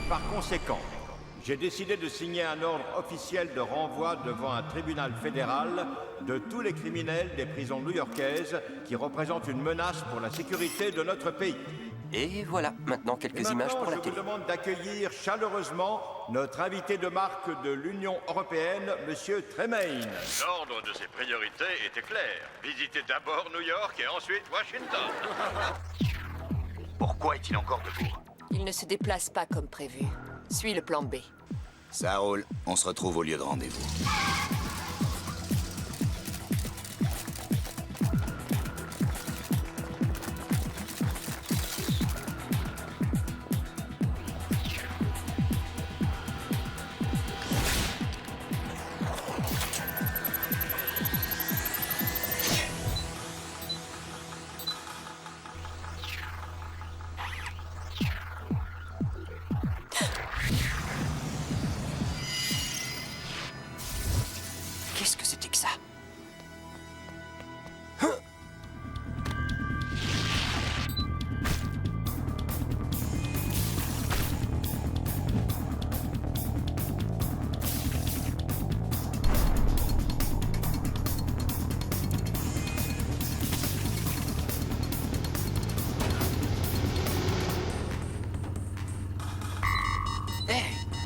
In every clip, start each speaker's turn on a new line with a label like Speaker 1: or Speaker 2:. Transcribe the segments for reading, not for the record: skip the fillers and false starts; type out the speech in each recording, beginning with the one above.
Speaker 1: Par conséquent, j'ai décidé de signer un ordre officiel de renvoi devant un tribunal fédéral de tous les criminels des prisons new-yorkaises qui représentent une menace pour la sécurité de notre pays.
Speaker 2: Et voilà, maintenant quelques images pour la
Speaker 1: Je
Speaker 2: télé.
Speaker 1: vous demande d'accueillir chaleureusement notre invité de marque de l'Union européenne, Monsieur Tremaine.
Speaker 3: L'ordre de ses priorités était clair. Visiter d'abord New York et ensuite Washington.
Speaker 4: Pourquoi est-il encore debout?
Speaker 5: Il ne se déplace pas comme prévu. Suis le plan B.
Speaker 4: Ça roule. On se retrouve au lieu de rendez-vous.
Speaker 2: Qu'est-ce que c'était que ça?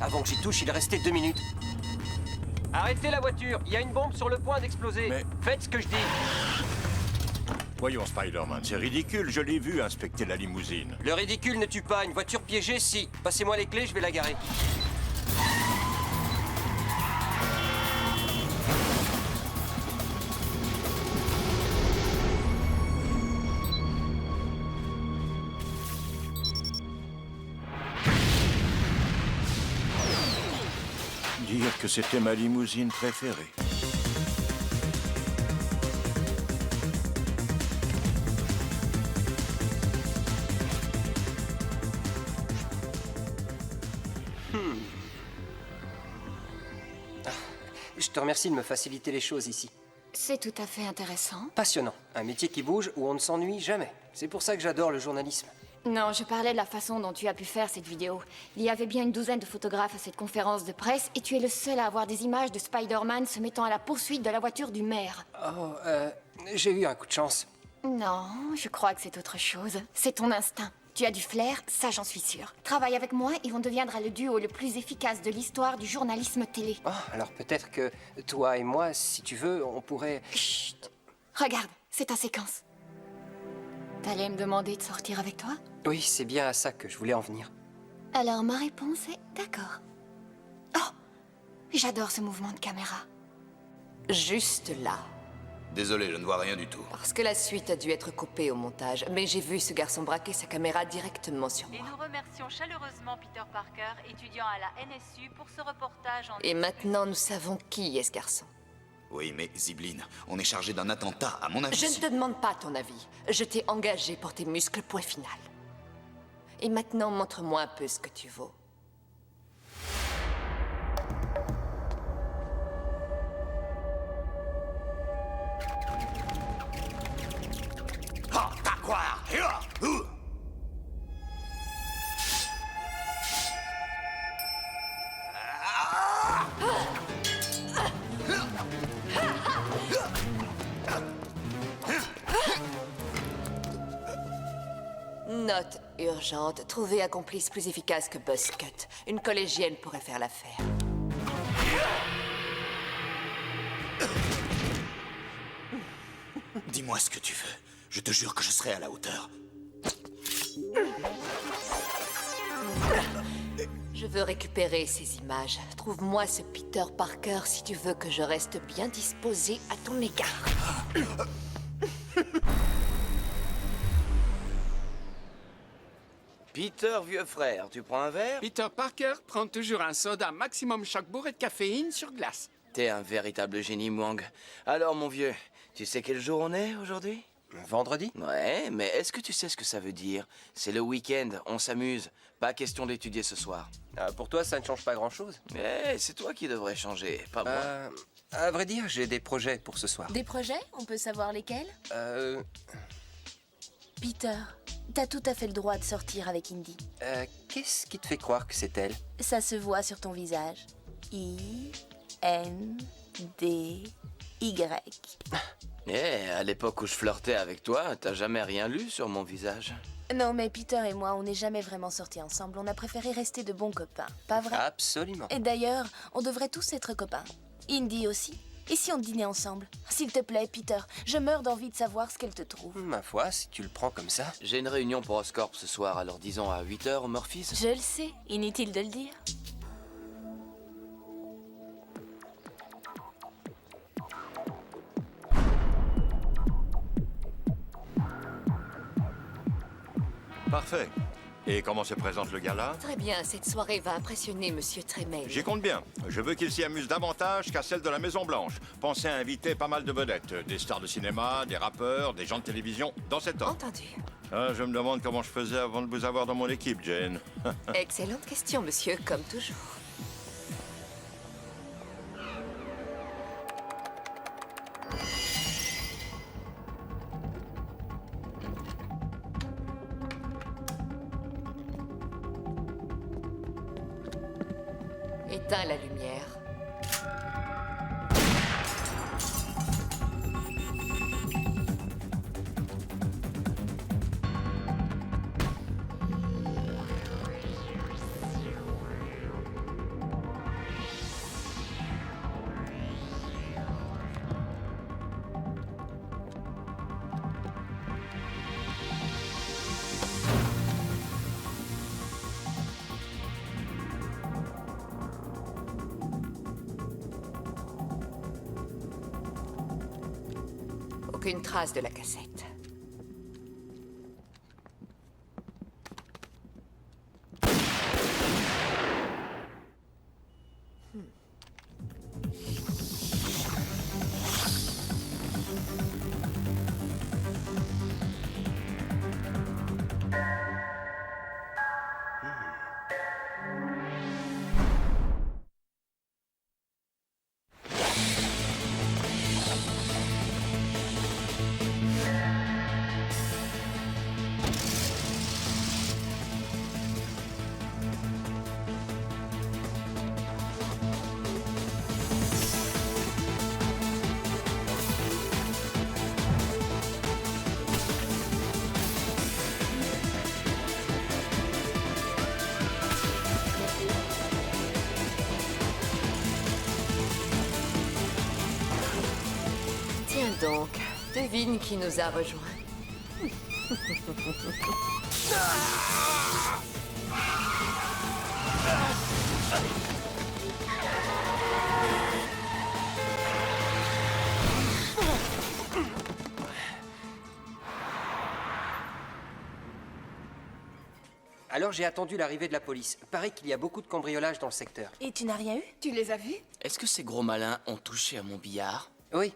Speaker 2: Avant que j'y touche, il restait 2 minutes. Arrêtez la voiture, il y a une bombe sur le point d'exploser.
Speaker 1: Mais-
Speaker 2: Faites ce que je dis.
Speaker 1: Voyons, Spider-Man, c'est ridicule, je l'ai vu inspecter la limousine.
Speaker 2: Le ridicule ne tue pas, une voiture piégée, si. Passez-moi les clés, je vais la garer.
Speaker 1: Dire que c'était ma limousine préférée.
Speaker 2: Je te remercie de me faciliter les choses ici.
Speaker 5: C'est tout à fait intéressant.
Speaker 2: Passionnant. Un métier qui bouge où on ne s'ennuie jamais. C'est pour ça que j'adore le journalisme.
Speaker 5: Non, je parlais de la façon dont tu as pu faire cette vidéo. Il y avait bien une douzaine de photographes à cette conférence de presse et tu es le seul à avoir des images de Spider-Man se mettant à la poursuite de la voiture du maire.
Speaker 2: Oh, j'ai eu un coup de chance.
Speaker 5: Non, je crois que c'est autre chose. C'est ton instinct. Tu as du flair, ça j'en suis sûre. Travaille avec moi et on deviendra le duo le plus efficace de l'histoire du journalisme télé.
Speaker 2: Oh, alors peut-être que toi et moi, si tu veux, on pourrait...
Speaker 5: Chut. Regarde, c'est ta séquence. T'allais me demander de sortir avec toi?
Speaker 2: Oui, c'est bien à ça que je voulais en venir.
Speaker 5: Alors ma réponse est d'accord. Oh, j'adore ce mouvement de caméra. Juste là.
Speaker 4: Désolé, je ne vois rien du tout.
Speaker 5: Parce que la suite a dû être coupée au montage. Mais j'ai vu ce garçon braquer sa caméra directement sur
Speaker 6: Et
Speaker 5: moi.
Speaker 6: nous remercions chaleureusement Peter Parker, étudiant à la NSU, pour ce reportage en...
Speaker 5: Et maintenant, nous savons qui est ce garçon.
Speaker 4: Oui, mais Zibline, on est chargé d'un attentat, à mon avis.
Speaker 5: Je ne te demande pas ton avis. Je t'ai engagé pour tes muscles, point final. Et maintenant, montre-moi un peu ce que tu vaux.
Speaker 4: Ah, t'as quoi?
Speaker 5: Note urgente. Trouver un complice plus efficace que Buzzcut. Une collégienne pourrait faire l'affaire.
Speaker 4: Dis-moi ce que tu veux. Je te jure que je serai à la hauteur.
Speaker 5: Je veux récupérer ces images. Trouve-moi ce Peter Parker si tu veux que je reste bien disposé à ton égard.
Speaker 7: Peter, vieux frère, tu prends un verre?
Speaker 8: Peter Parker prend toujours un soda maximum chaque bourrée de caféine sur glace.
Speaker 7: T'es un véritable génie, Mwang. Alors, mon vieux, tu sais quel jour on est aujourd'hui?
Speaker 2: Vendredi?
Speaker 7: Ouais, mais est-ce que tu sais ce que ça veut dire? C'est le week-end, on s'amuse. Pas question d'étudier ce soir.
Speaker 2: Pour toi, ça ne change pas grand-chose.
Speaker 7: Eh, c'est toi qui devrais changer, pas moi.
Speaker 2: À vrai dire, j'ai des projets pour ce soir.
Speaker 9: Des projets? On peut savoir lesquels? Peter, t'as tout à fait le droit de sortir avec Indy.
Speaker 2: Qu'est-ce qui te fait croire que c'est elle?
Speaker 9: Ça se voit sur ton visage. I-N-D-Y.
Speaker 7: À l'époque où je flirtais avec toi, t'as jamais rien lu sur mon visage.
Speaker 9: Non, mais Peter et moi, on n'est jamais vraiment sortis ensemble. On a préféré rester de bons copains, pas vrai?
Speaker 2: Absolument.
Speaker 9: Et d'ailleurs, on devrait tous être copains. Indy aussi. Et si on dînait ensemble? S'il te plaît, Peter, je meurs d'envie de savoir ce qu'elle te trouve.
Speaker 2: Ma foi, si tu le prends comme ça.
Speaker 7: J'ai une réunion pour Oscorp ce soir, alors disons à 8h au Murphy's.
Speaker 9: Je le sais, inutile de le dire.
Speaker 1: Parfait. Et comment se présente le gala?
Speaker 10: Très bien, cette soirée va impressionner Monsieur Tremaine.
Speaker 1: J'y compte bien. Je veux qu'il s'y amuse davantage qu'à celle de la Maison-Blanche. Pensez à inviter pas mal de vedettes. Des stars de cinéma, des rappeurs, des gens de télévision, dans cet ordre.
Speaker 10: Entendu.
Speaker 1: Ah, je me demande comment je faisais avant de vous avoir dans mon équipe, Jane.
Speaker 10: Excellente question, monsieur, comme toujours. Éteins la lumière. Aucune trace de la cassette. Tiens donc, devine qui nous a rejoints.
Speaker 2: Alors j'ai attendu l'arrivée de la police. Paraît qu'il y a beaucoup de cambriolages dans le secteur.
Speaker 9: Et tu n'as rien eu?
Speaker 5: Tu les as vus?
Speaker 7: Est-ce que ces gros malins ont touché à mon billard?
Speaker 2: Oui.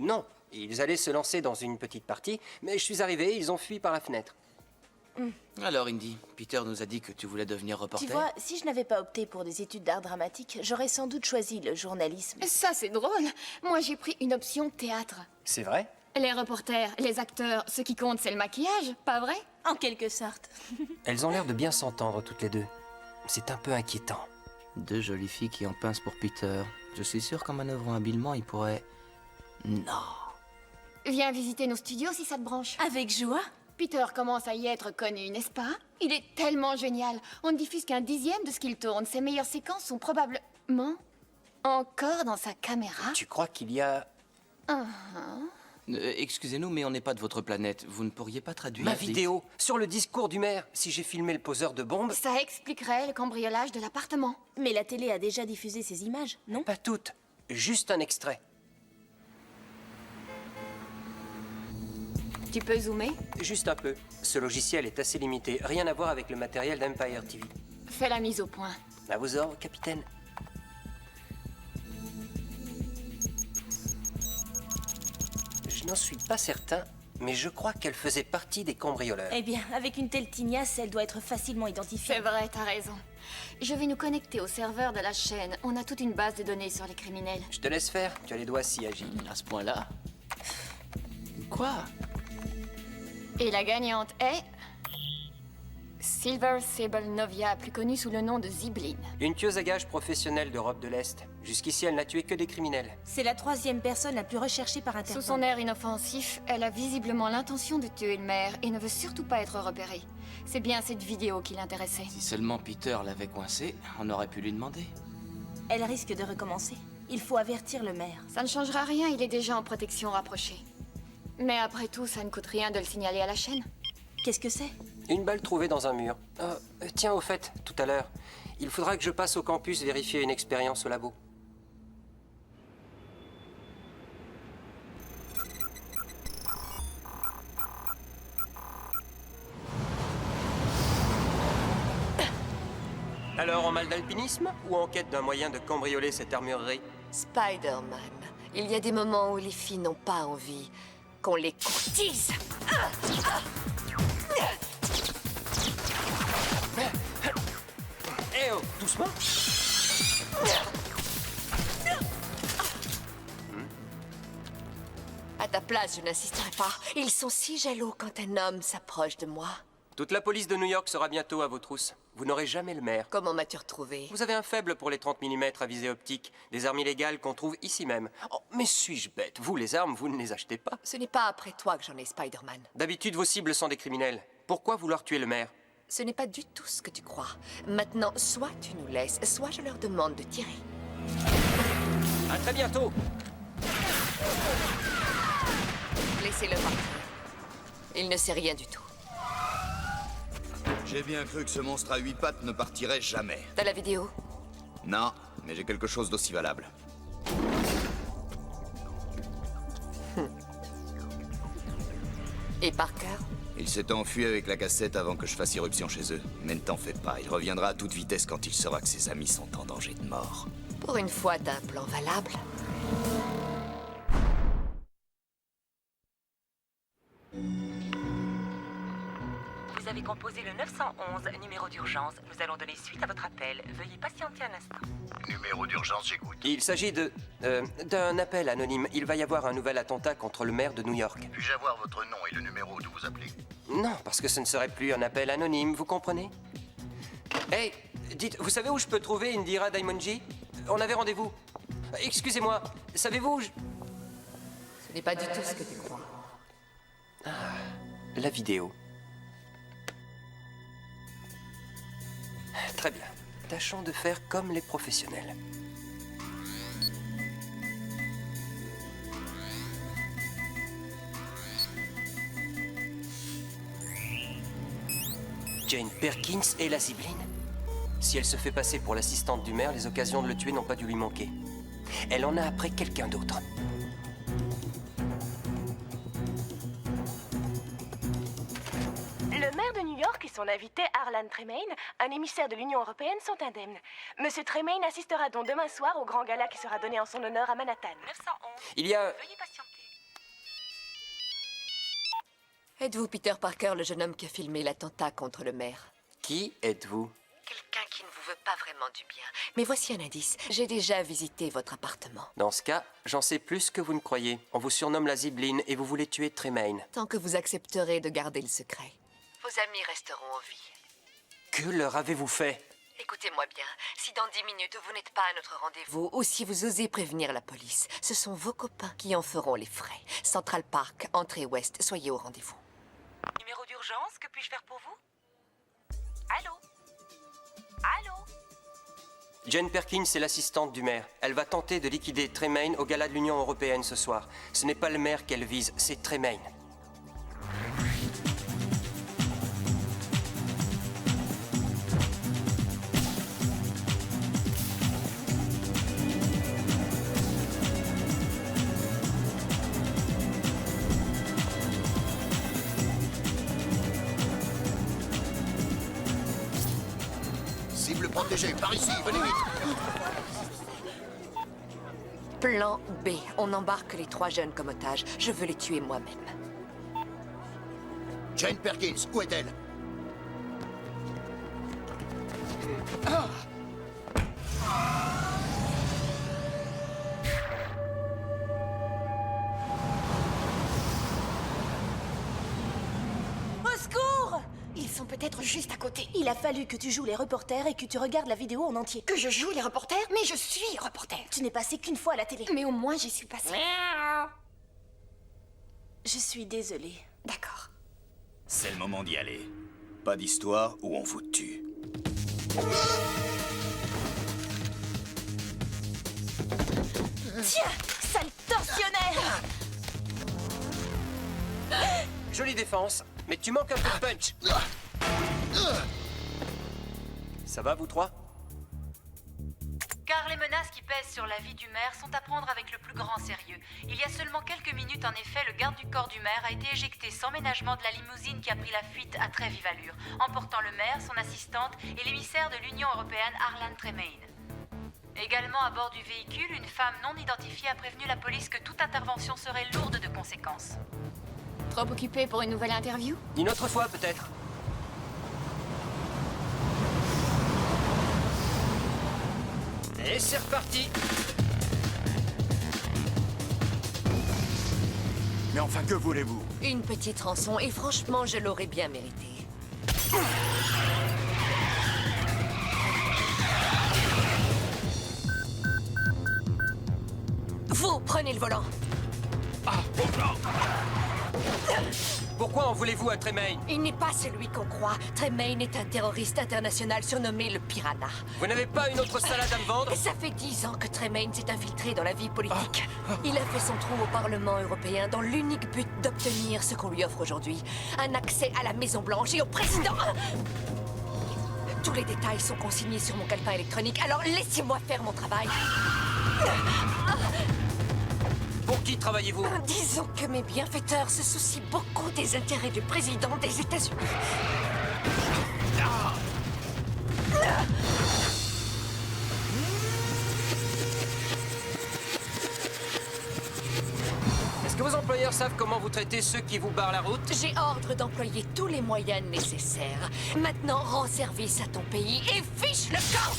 Speaker 2: Non. Ils allaient se lancer dans une petite partie, mais je suis arrivé et ils ont fui par la fenêtre.
Speaker 7: Alors, Indy, Peter nous a dit que tu voulais devenir reporter.
Speaker 9: Tu vois, si je n'avais pas opté pour des études d'art dramatique, j'aurais sans doute choisi le journalisme.
Speaker 5: Ça, c'est drôle. Moi, j'ai pris une option théâtre.
Speaker 2: C'est vrai?
Speaker 5: Les reporters, les acteurs, ce qui compte, c'est le maquillage, pas vrai?
Speaker 9: En quelque sorte.
Speaker 2: Elles ont l'air de bien s'entendre toutes les deux. C'est un peu inquiétant.
Speaker 7: Deux jolies filles qui en pincent pour Peter. Je suis sûr qu'en manœuvrant habilement, il pourrait... Non.
Speaker 5: Viens visiter nos studios si ça te branche.
Speaker 9: Avec joie.
Speaker 5: Peter commence à y être connu, n'est-ce pas? Il est tellement génial. On ne diffuse qu'un dixième de ce qu'il tourne. Ses meilleures séquences sont probablement encore dans sa caméra.
Speaker 2: Tu crois qu'il y a...
Speaker 7: Excusez-nous, mais on n'est pas de votre planète. Vous ne pourriez pas traduire...
Speaker 2: Ma vidéo sur le discours du maire. Si j'ai filmé le poseur de bombes...
Speaker 5: Ça expliquerait le cambriolage de l'appartement.
Speaker 9: Mais la télé a déjà diffusé ces images, non?
Speaker 2: Pas toutes. Juste un extrait.
Speaker 5: Tu peux zoomer?
Speaker 2: Juste un peu. Ce logiciel est assez limité. Rien à voir avec le matériel d'Empire TV.
Speaker 5: Fais la mise au point.
Speaker 2: À vos ordres, capitaine. Je n'en suis pas certain, mais je crois qu'elle faisait partie des cambrioleurs.
Speaker 9: Eh bien, avec une telle tignasse, elle doit être facilement identifiée.
Speaker 5: C'est vrai, t'as raison. Je vais nous connecter au serveur de la chaîne. On a toute une base de données sur les criminels.
Speaker 2: Je te laisse faire. Tu as les doigts si agiles.
Speaker 7: À ce point-là? Quoi?
Speaker 5: Et la gagnante est... Silver Sable Novia, plus connue sous le nom de Zibline.
Speaker 2: Une tueuse à gages professionnelle d'Europe de l'Est. Jusqu'ici, elle n'a tué que des criminels.
Speaker 9: C'est la 3e personne la plus recherchée par Interpol.
Speaker 5: Sous son air inoffensif, elle a visiblement l'intention de tuer le maire et ne veut surtout pas être repérée. C'est bien cette vidéo qui l'intéressait.
Speaker 7: Si seulement Peter l'avait coincé, on aurait pu lui demander.
Speaker 9: Elle risque de recommencer. Il faut avertir le maire.
Speaker 5: Ça ne changera rien, il est déjà en protection rapprochée. Mais après tout, ça ne coûte rien de le signaler à la chaîne.
Speaker 9: Qu'est-ce que c'est?
Speaker 2: Une balle trouvée dans un mur. Tiens, au fait, tout à l'heure, il faudra que je passe au campus vérifier une expérience au labo. Alors, en mal d'alpinisme ou en quête d'un moyen de cambrioler cette armurerie?
Speaker 10: Spider-Man, il y a des moments où les filles n'ont pas envie qu'on les courtise.
Speaker 2: Eh oh, doucement.
Speaker 10: À ta place, je n'insisterai pas. Ils sont si jaloux quand un homme s'approche de moi.
Speaker 2: Toute la police de New York sera bientôt à vos trousses. Vous n'aurez jamais le maire.
Speaker 10: Comment m'as-tu retrouvé?
Speaker 2: Vous avez un faible pour les 30 mm à visée optique, des armes illégales qu'on trouve ici même. Oh, mais suis-je bête? Vous, les armes, vous ne les achetez pas.
Speaker 10: Ce n'est pas après toi que j'en ai, Spider-Man.
Speaker 2: D'habitude, vos cibles sont des criminels. Pourquoi vouloir tuer le maire?
Speaker 10: Ce n'est pas du tout ce que tu crois. Maintenant, soit tu nous laisses, soit je leur demande de tirer.
Speaker 2: À très bientôt.
Speaker 10: Laissez-le partir. Il ne sait rien du tout.
Speaker 4: J'ai bien cru que ce monstre à 8 pattes ne partirait jamais.
Speaker 10: T'as la vidéo?
Speaker 4: Non, mais j'ai quelque chose d'aussi valable.
Speaker 10: Et Parker?
Speaker 4: Il s'est enfui avec la cassette avant que je fasse irruption chez eux. Mais ne t'en fais pas, il reviendra à toute vitesse quand il saura que ses amis sont en danger de mort.
Speaker 10: Pour une fois, t'as un plan valable.
Speaker 6: Vous avez composé le 911, numéro d'urgence. Nous allons donner suite à votre appel. Veuillez patienter un instant.
Speaker 3: Numéro d'urgence, j'écoute.
Speaker 2: Il s'agit d'un appel anonyme. Il va y avoir un nouvel attentat contre le maire de New York.
Speaker 3: Puis-je avoir votre nom et le numéro d'où vous appelez?
Speaker 2: Non, parce que ce ne serait plus un appel anonyme, vous comprenez? Hey, dites, vous savez où je peux trouver Indira Daimonji? On avait rendez-vous. Excusez-moi, savez-vous...
Speaker 10: Ce n'est pas du tout ce que tu crois.
Speaker 2: La vidéo. Très bien. Tâchons de faire comme les professionnels. Jane Perkins et la Zibline? Si elle se fait passer pour l'assistante du maire, les occasions de le tuer n'ont pas dû lui manquer. Elle en a après quelqu'un d'autre.
Speaker 11: Le maire de New York et son invité Harlan Tremaine, un émissaire de l'Union européenne, sont indemnes. Monsieur Tremaine assistera donc demain soir au grand gala qui sera donné en son honneur à Manhattan.
Speaker 6: 911.
Speaker 2: Il y a...
Speaker 6: Veuillez patienter.
Speaker 10: Êtes-vous Peter Parker, le jeune homme qui a filmé l'attentat contre le maire?
Speaker 2: Qui êtes-vous?
Speaker 10: Quelqu'un qui ne vous veut pas vraiment du bien. Mais voici un indice. J'ai déjà visité votre appartement.
Speaker 2: Dans ce cas, j'en sais plus que vous ne croyez. On vous surnomme la Zibline et vous voulez tuer Tremaine.
Speaker 10: Tant que vous accepterez de garder le secret, vos amis resteront en vie.
Speaker 2: Que leur avez-vous fait?
Speaker 10: Écoutez-moi bien, si dans 10 minutes vous n'êtes pas à notre rendez-vous, ou si vous osez prévenir la police, ce sont vos copains qui en feront les frais. Central Park, entrée ouest, soyez au rendez-vous.
Speaker 6: Numéro d'urgence, que puis-je faire pour vous? Allô? Allô?
Speaker 2: Jane Perkins est l'assistante du maire. Elle va tenter de liquider Tremaine au gala de l'Union européenne ce soir. Ce n'est pas le maire qu'elle vise, c'est Tremaine.
Speaker 4: Cible protégée, par ici, venez vite.
Speaker 10: Plan B. On embarque les 3 jeunes comme otages. Je veux les tuer moi-même.
Speaker 4: Jane Perkins, où est-elle?
Speaker 5: sont peut-être juste à côté.
Speaker 9: Il a fallu que tu joues les reporters et que tu regardes la vidéo en entier.
Speaker 5: Que je joue les reporters? Mais je suis reporter.
Speaker 9: Tu n'es passé qu'une fois à la télé.
Speaker 5: Mais au moins j'y suis passée.
Speaker 9: Je suis désolée.
Speaker 5: D'accord.
Speaker 4: C'est le moment d'y aller. Pas d'histoire ou on vous tue.
Speaker 9: Tiens, sale tortionnaire!
Speaker 2: Jolie défense, mais tu manques un peu de punch. Ça va, vous trois?
Speaker 6: Car les menaces qui pèsent sur la vie du maire sont à prendre avec le plus grand sérieux. Il y a seulement quelques minutes, en effet, le garde du corps du maire a été éjecté sans ménagement de la limousine qui a pris la fuite à très vive allure, emportant le maire, son assistante et l'émissaire de l'Union européenne, Arlan Tremaine. Également à bord du véhicule, une femme non identifiée a prévenu la police que toute intervention serait lourde de conséquences.
Speaker 5: Trop occupé pour une nouvelle interview?
Speaker 2: Une autre fois, peut-être. Et c'est reparti.
Speaker 1: Mais enfin, que voulez-vous?
Speaker 10: Une petite rançon, et franchement, je l'aurais bien mérité. Vous, prenez le volant.
Speaker 2: Pourquoi en voulez-vous à Tremaine?
Speaker 10: Il n'est pas celui qu'on croit. Tremaine est un terroriste international surnommé le Piranha.
Speaker 2: Vous n'avez pas une autre salade à me vendre?
Speaker 10: Ça fait 10 ans que Tremaine s'est infiltré dans la vie politique. Il a fait son trou au Parlement européen dans l'unique but d'obtenir ce qu'on lui offre aujourd'hui. Un accès à la Maison-Blanche et au président. Tous les détails sont consignés sur mon calepin électronique, alors laissez-moi faire mon travail.
Speaker 2: Pour qui travaillez-vous?
Speaker 10: Disons que mes bienfaiteurs se soucient beaucoup des intérêts du président des États-Unis.
Speaker 2: Est-ce que vos employeurs savent comment vous traitez ceux qui vous barrent la route?
Speaker 10: J'ai ordre d'employer tous les moyens nécessaires. Maintenant, rends service à ton pays et fiche le camp!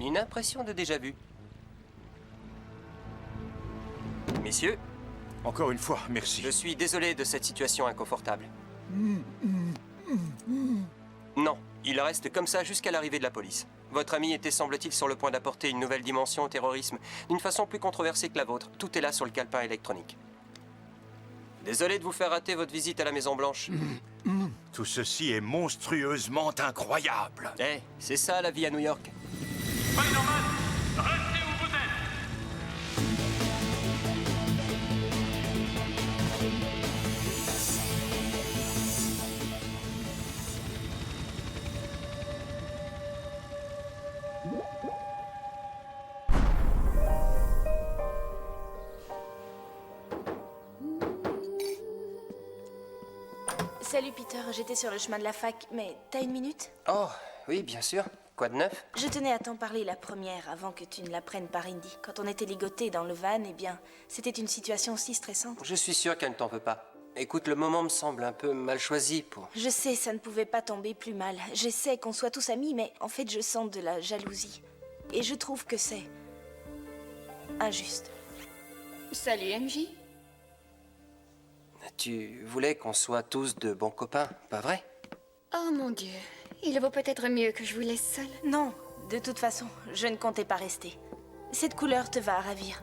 Speaker 2: Une impression de déjà-vu. Messieurs,
Speaker 1: Encore une fois, merci.
Speaker 2: je suis désolé de cette situation inconfortable. Non, il reste comme ça jusqu'à l'arrivée de la police. Votre ami était, semble-t-il, sur le point d'apporter une nouvelle dimension au terrorisme, d'une façon plus controversée que la vôtre. Tout est là sur le calepin électronique. Désolé de vous faire rater votre visite à la Maison-Blanche.
Speaker 1: Tout ceci est monstrueusement incroyable.
Speaker 2: Eh, c'est ça la vie à New York.
Speaker 3: Spider-Man, restez où vous êtes.
Speaker 9: Salut Peter, j'étais sur le chemin de la fac, mais t'as une minute?
Speaker 2: Oh, oui, bien sûr. Quoi de neuf?
Speaker 9: Je tenais à t'en parler la première, avant que tu ne la prennes par Indy. Quand on était ligotés dans le van, eh bien, c'était une situation si stressante.
Speaker 2: Je suis sûr qu'elle ne t'en veut pas. Écoute, le moment me semble un peu mal choisi pour...
Speaker 9: Je sais, ça ne pouvait pas tomber plus mal. J'essaie qu'on soit tous amis, mais en fait, je sens de la jalousie. Et je trouve que c'est... injuste.
Speaker 5: Salut, MJ.
Speaker 2: Tu voulais qu'on soit tous de bons copains, pas vrai?
Speaker 5: Oh mon Dieu. Il vaut peut-être mieux que je vous laisse seule.
Speaker 9: Non, de toute façon, je ne comptais pas rester. Cette couleur te va à ravir.